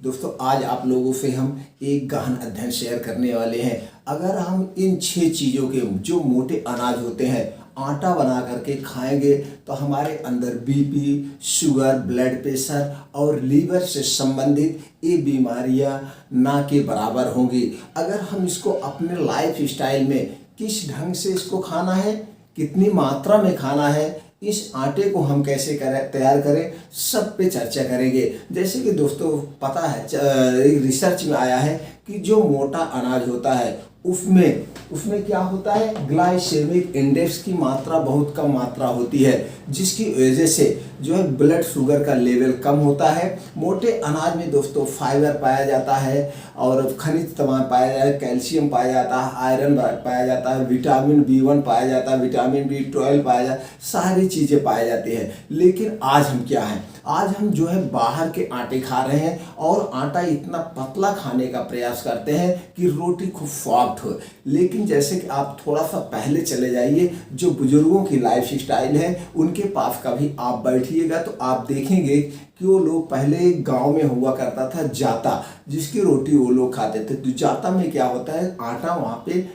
दोस्तों आज आप लोगों से हम एक गहन अध्ययन शेयर करने वाले हैं। अगर हम इन 6 चीज़ों के जो मोटे अनाज होते हैं आटा बना करके खाएंगे तो हमारे अंदर बीपी, शुगर, ब्लड प्रेशर और लीवर से संबंधित ये बीमारियां ना के बराबर होंगी। अगर हम इसको अपने लाइफ स्टाइल में किस ढंग से इसको खाना है, कितनी मात्रा में खाना है, इस आटे को हम कैसे तैयार करें, सब पे चर्चा करेंगे। जैसे कि दोस्तों पता है, एक रिसर्च में आया है कि जो मोटा अनाज होता है उसमें क्या होता है, ग्लाइसेमिक इंडेक्स की मात्रा बहुत कम मात्रा होती है, जिसकी वजह से जो है ब्लड शुगर का लेवल कम होता है। मोटे अनाज में दोस्तों फाइबर पाया जाता है और खनिज तमाम पाया जाता है, कैल्शियम पाया जाता है, आयरन पाया जाता है, विटामिन B1 पाया जाता है, विटामिन B12 पाया जाता है, सारी चीज़ें पाई जाती है। लेकिन आज हम क्या हैं, आज हम जो है बाहर के आटे खा रहे हैं और आटा इतना पतला खाने का प्रयास करते हैं कि रोटी खूब सॉफ्ट हो। लेकिन जैसे कि आप थोड़ा सा पहले चले जाइए, जो बुजुर्गों की लाइफ स्टाइल है उनके पास कभी आप बैठिएगा तो आप देखेंगे कि वो लोग पहले गांव में हुआ करता था जाता, जिसकी रोटी वो लोग खाते थे। तो जाता में क्या होता है, आटा वहाँ पे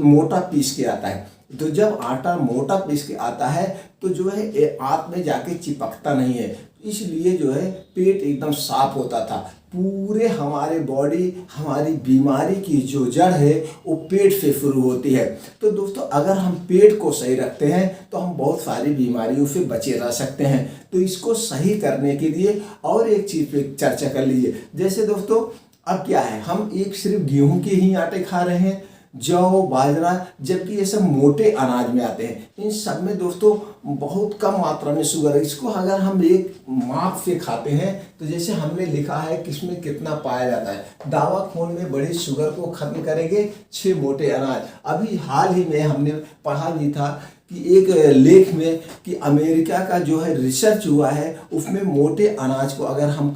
मोटा पीस के आता है। तो जब आटा मोटा पीस के आता है तो जो है आंत में जाके चिपकता नहीं है, इसलिए जो है पेट एकदम साफ होता था। पूरे हमारे बॉडी, हमारी बीमारी की जो जड़ है वो पेट से शुरू होती है। तो दोस्तों अगर हम पेट को सही रखते हैं तो हम बहुत सारी बीमारियों से बचे रह सकते हैं। तो इसको सही करने के लिए और एक चीज़ पे चर्चा कर लीजिए। जैसे दोस्तों अब क्या है, हम एक सिर्फ गेहूं के ही आटे खा रहे हैं, जौ, बाजरा, जबकि ये सब मोटे अनाज में आते हैं। इन सब में दोस्तों बहुत कम मात्रा में शुगर है। इसको अगर हम एक माप से खाते हैं तो जैसे हमने लिखा है कि इसमें कितना पाया जाता है, दावा खून में बड़ी शुगर को खत्म करेंगे 6 मोटे अनाज। अभी हाल ही में हमने पढ़ा भी था कि एक लेख में कि अमेरिका का जो है रिसर्च हुआ है, उसमें मोटे अनाज को अगर हम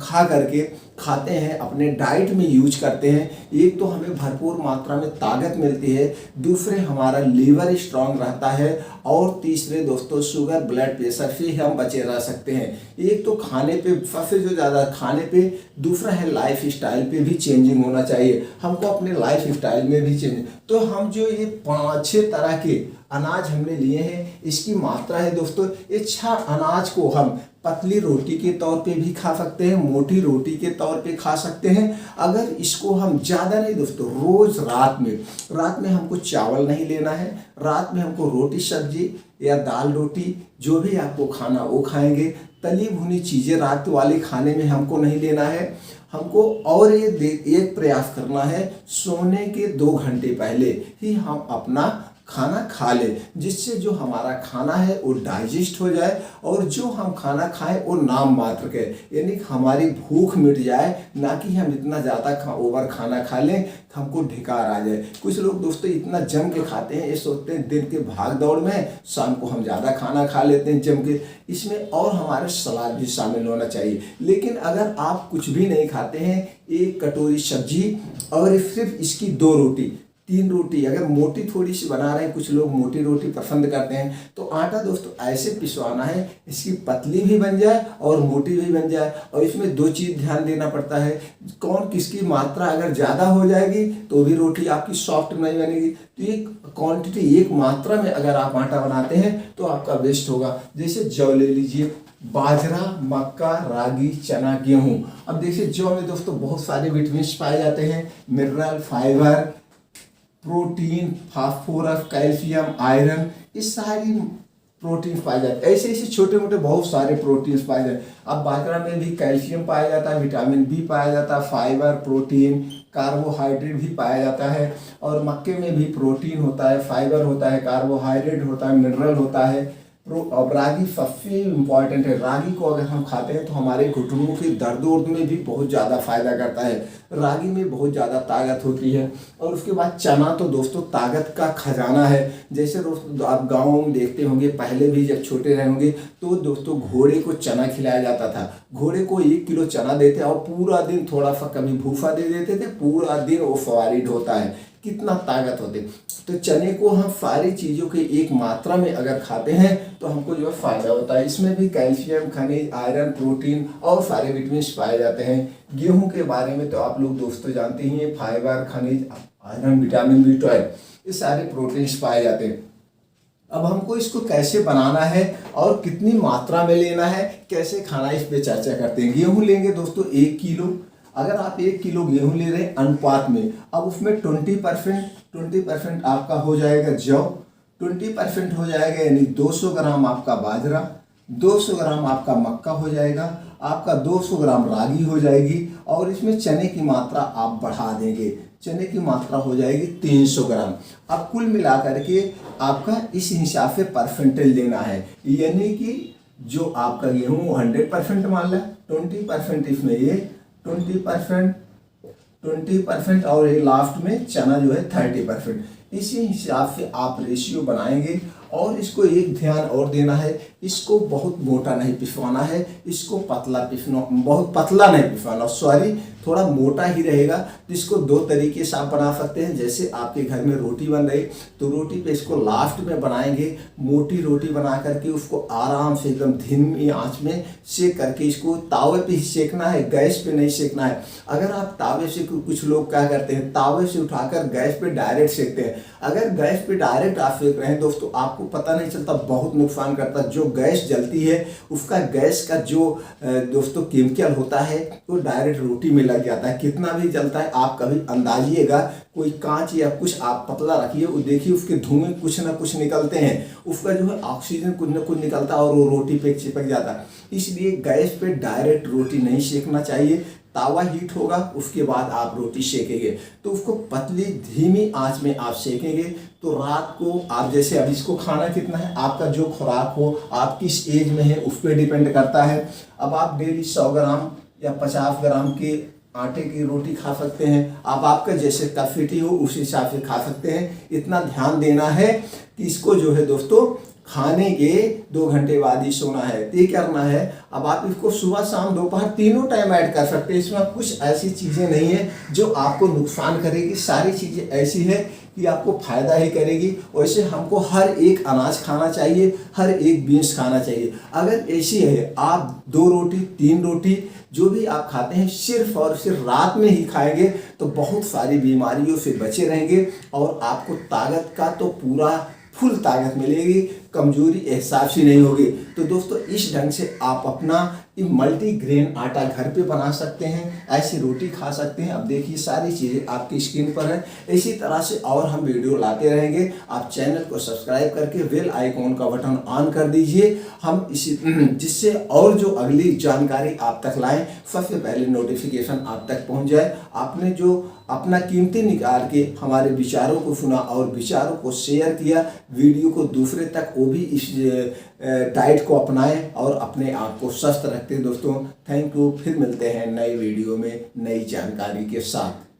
खाते हैं, अपने डाइट में यूज करते हैं, एक तो हमें भरपूर मात्रा में ताकत मिलती है, दूसरे हमारा लीवर स्ट्रांग रहता है और तीसरे दोस्तों शुगर, ब्लड प्रेशर से हम बचे रह सकते हैं। एक तो खाने पे सबसे जो ज़्यादा खाने पे, दूसरा है लाइफ स्टाइल पे भी चेंजिंग होना चाहिए। हमको अपने लाइफ स्टाइल में भी चेंज, तो हम जो ये 5-6 तरह के अनाज हमने लिए हैं, इसकी मात्रा है दोस्तों, ये 6 अनाज को हम पतली रोटी के तौर पे भी खा सकते हैं, मोटी रोटी के तौर पे खा सकते हैं। अगर इसको हम ज़्यादा नहीं दोस्तों, रोज़ रात में हमको चावल नहीं लेना है, रात में हमको रोटी सब्जी या दाल रोटी जो भी आपको खाना वो खाएंगे। तली भुनी चीज़ें रात वाले खाने में हमको नहीं लेना है। हमको और ये एक प्रयास करना है, सोने के 2 घंटे पहले ही हम अपना खाना खा ले, जिससे जो हमारा खाना है वो डाइजेस्ट हो जाए और जो हम खाना खाएं वो नाम मात्र के, यानी हमारी भूख मिट जाए, ना कि हम इतना ज़्यादा ओवर खाना खा लें हमको ढिकार आ जाए। कुछ लोग दोस्तों इतना जम के खाते हैं, ये सोचते हैं दिन के भाग दौड़ में शाम को हम ज़्यादा खाना खा लेते हैं जम के। इसमें और हमारे सलाद भी शामिल होना चाहिए। लेकिन अगर आप कुछ भी नहीं खाते हैं, 1 कटोरी सब्जी और सिर्फ इसकी 2 रोटी, 3 रोटी, अगर मोटी थोड़ी सी बना रहे हैं, कुछ लोग मोटी रोटी पसंद करते हैं, तो आटा दोस्तों ऐसे पिसवाना है इसकी पतली भी बन जाए और मोटी भी बन जाए। और इसमें 2 चीज़ ध्यान देना पड़ता है, कौन किसकी मात्रा अगर ज़्यादा हो जाएगी तो भी रोटी आपकी सॉफ्ट नहीं बनेगी। तो एक क्वांटिटी, एक मात्रा में अगर आप आटा बनाते हैं तो आपका बेस्ट होगा। जैसे जौ ले लीजिए, बाजरा, मक्का, रागी, चना, गेहूँ। अब देखिए जौ में दोस्तों बहुत सारे विटामिन पाए जाते हैं, mineral, fibre, protein, phosphorus, calcium, iron, इस सारी प्रोटीन पाए जाते हैं। ऐसे छोटे मोटे बहुत सारे प्रोटीन्स पाए जाते हैं। अब बाजरा में भी कैल्शियम पाया जाता है, विटामिन B पाया जाता है, फाइबर, प्रोटीन, कार्बोहाइड्रेट भी पाया जाता है। और मक्के में भी प्रोटीन होता है, फाइबर होता है, कार्बोहाइड्रेट होता है, मिनरल होता है। और रागी सबसे इम्पॉर्टेंट है। रागी को अगर हम खाते हैं तो हमारे घुटनों के दर्द वर्द में भी बहुत ज़्यादा फायदा करता है। रागी में बहुत ज़्यादा ताकत होती है। और उसके बाद चना तो दोस्तों ताकत का खजाना है। जैसे दोस्तों आप गाँव में देखते होंगे, पहले भी जब छोटे रहे होंगे तो दोस्तों घोड़े को चना खिलाया जाता था। घोड़े को 1 किलो चना देते और पूरा दिन थोड़ा सा कभी भूसा दे देते थे, पूरा दिन वो सवारी ढोता है। कितना ताकत होती है। तो चने को हम सारी चीज़ों के एक मात्रा में अगर खाते हैं तो हमको जो है फ़ायदा होता है। इसमें भी कैल्शियम, खनिज, आयरन, प्रोटीन और सारे विटामिन पाए जाते हैं। गेहूं के बारे में तो आप लोग दोस्तों जानते ही हैं, फाइबर, खनिज, आयरन, विटामिन B12 ये सारे प्रोटीन्स पाए जाते हैं। अब हमको इसको कैसे बनाना है और कितनी मात्रा में लेना है, कैसे खाना, इस पे चर्चा करते हैं। गेहूं लेंगे दोस्तों 1 किलो। अगर आप 1 किलो गेहूं ले रहे हैं अनुपात में, अब उसमें 20% आपका हो जाएगा जौ, 20% हो जाएगा यानी 200 ग्राम आपका बाजरा, 200 ग्राम आपका मक्का हो जाएगा, आपका 200 ग्राम रागी हो जाएगी, और इसमें चने की मात्रा आप बढ़ा देंगे, चने की मात्रा हो जाएगी 300 ग्राम। अब कुल मिलाकर के आपका इस हिसाब से परसेंटेज लेना है, यानी कि जो आपका गेहूँ 100% मान लें, 20% इसमें ये 20% और ये लास्ट में चना जो है 30%। इसी हिसाब से आप रेशियो बनाएंगे। और इसको एक ध्यान और देना है, इसको बहुत मोटा नहीं पिसवाना है, इसको पतला पिसना, बहुत पतला नहीं पिसवाना, सॉरी थोड़ा मोटा ही रहेगा। तो इसको 2 तरीके से आप बना सकते हैं। जैसे आपके घर में रोटी बन रही तो रोटी पे इसको लास्ट में बनाएंगे, मोटी रोटी बना करके उसको आराम से एकदम धीमी आंच में सेक करके, इसको तावे पे ही सेकना है, गैस पे नहीं सेकना है। अगर आप तावे से, कुछ लोग क्या करते हैं तावे से उठाकर गैस पे डायरेक्ट सेकते हैं। अगर गैस पे डायरेक्ट आप सेक रहे हैं दोस्तों, आपको पता नहीं चलता, बहुत नुकसान करता। जो गैस जलती है उसका गैस का जो दोस्तों केमिकल होता है वो डायरेक्ट रोटी में लग जाता है। कितना भी जलता है आप कभी अंदाजिएगा, कोई कांच या कुछ आप पतला रखिए, वो देखिए उसके धुएं कुछ ना कुछ निकलते हैं, उसका जो है ऑक्सीजन कुछ ना कुछ निकलता है और वो रोटी पे चिपक जाता है। इसलिए गैस पे डायरेक्ट रोटी नहीं सेकना चाहिए। तावा हीट होगा उसके बाद आप रोटी सेकेंगे तो उसको पतली धीमी आंच में आप सेकेंगे। तो रात को आप, जैसे अब इसको खाना कितना है, आपका जो खुराक हो, आप किस एज में है उस पर डिपेंड करता है। अब आप डेली 100 ग्राम या 50 ग्राम के आटे की रोटी खा सकते हैं। अब आपका जैसे कैपेसिटी हो उस हिसाब से खा सकते हैं। इतना ध्यान देना है कि इसको जो है दोस्तों खाने के 2 घंटे बाद ही सोना है, ये करना है। अब आप इसको सुबह शाम दोपहर तीनों टाइम ऐड कर सकते हैं। इसमें कुछ ऐसी चीज़ें नहीं है जो आपको नुकसान करेगी, सारी चीज़ें ऐसी है कि आपको फायदा ही करेगी। वैसे हमको हर एक अनाज खाना चाहिए, हर एक बीन्स खाना चाहिए। अगर ऐसी है आप 2 रोटी 3 रोटी जो भी आप खाते हैं सिर्फ और सिर्फ रात में ही खाएंगे तो बहुत सारी बीमारियों से बचे रहेंगे और आपको ताकत का तो पूरा फुल ताकत मिलेगी, कमजोरी एहसास ही नहीं होगी। तो दोस्तों इस ढंग से आप अपना मल्टीग्रेन आटा घर पे बना सकते हैं, ऐसी रोटी खा सकते हैं। अब देखिए सारी चीज़ें आपकी स्क्रीन पर है। इसी तरह से और हम वीडियो लाते रहेंगे। आप चैनल को सब्सक्राइब करके बेल आइकॉन का बटन ऑन कर दीजिए, हम इसी जिससे और जो अगली जानकारी आप तक लाएं सबसे पहले नोटिफिकेशन आप तक पहुंच जाए। आपने जो अपना कीमती निकाल के हमारे विचारों को सुना और विचारों को शेयर किया, वीडियो को दूसरे तक, वो भी इस डाइट को अपनाएं और अपने आप को स्वस्थ रखते हैं। दोस्तों थैंक यू, फिर मिलते हैं नई वीडियो में नई जानकारी के साथ।